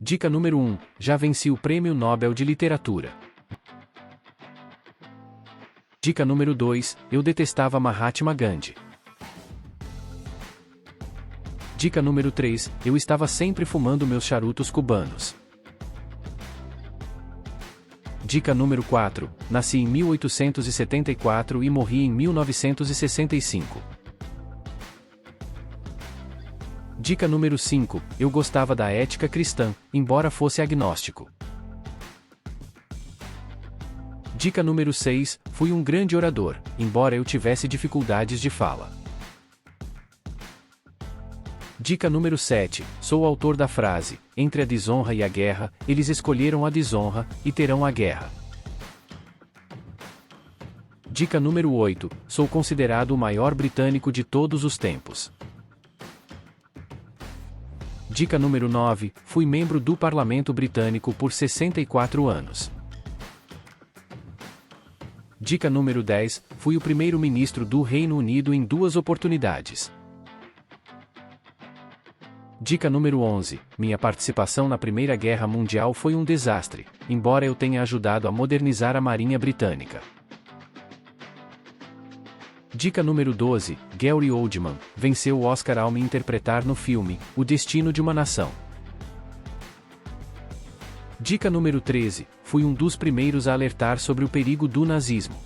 Dica número 1. Já venci o Prêmio Nobel de Literatura. Dica número 2. Eu detestava Mahatma Gandhi. Dica número 3. Eu estava sempre fumando meus charutos cubanos. Dica número 4. Nasci em 1874 e morri em 1965. Dica número 5. Eu gostava da ética cristã, embora fosse agnóstico. Dica número 6. Fui um grande orador, embora eu tivesse dificuldades de fala. Dica número 7. Sou o autor da frase: entre a desonra e a guerra, eles escolheram a desonra, e terão a guerra. Dica número 8. Sou considerado o maior britânico de todos os tempos. Dica número 9. Fui membro do Parlamento Britânico por 64 anos. Dica número 10. Fui o primeiro-ministro do Reino Unido em 2 oportunidades. Dica número 11. Minha participação na Primeira Guerra Mundial foi um desastre, embora eu tenha ajudado a modernizar a Marinha Britânica. Dica número 12. Gary Oldman venceu o Oscar ao me interpretar no filme O Destino de uma Nação. Dica número 13. Fui um dos primeiros a alertar sobre o perigo do nazismo.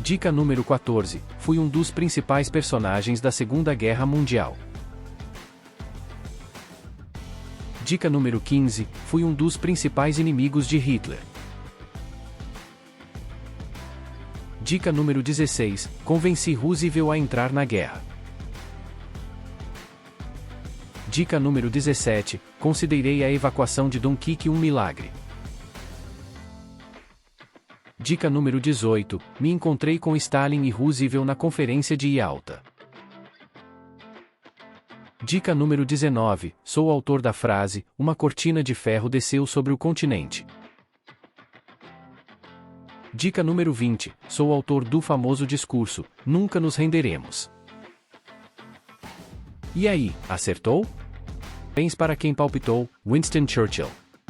Dica número 14. Fui um dos principais personagens da Segunda Guerra Mundial. Dica número 15. Fui um dos principais inimigos de Hitler. Dica número 16. Convenci Roosevelt a entrar na guerra. Dica número 17. Considerei a evacuação de Dunkirk um milagre. Dica número 18. Me encontrei com Stalin e Roosevelt na Conferência de Yalta. Dica número 19. Sou o autor da frase: uma cortina de ferro desceu sobre o continente. Dica número 20. Sou o autor do famoso discurso: nunca nos renderemos. E aí, acertou? Parabéns para quem palpitou: Winston Churchill.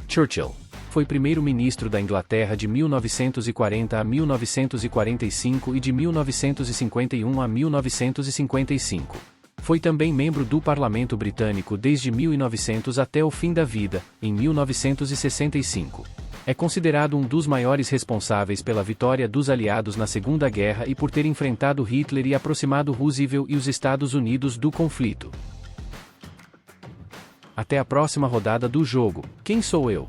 Churchill foi primeiro-ministro da Inglaterra de 1940 a 1945 e de 1951 a 1955. Foi também membro do Parlamento Britânico desde 1900 até o fim da vida, em 1965. É considerado um dos maiores responsáveis pela vitória dos aliados na Segunda Guerra e por ter enfrentado Hitler e aproximado Roosevelt e os Estados Unidos do conflito. Até a próxima rodada do jogo. Quem sou eu?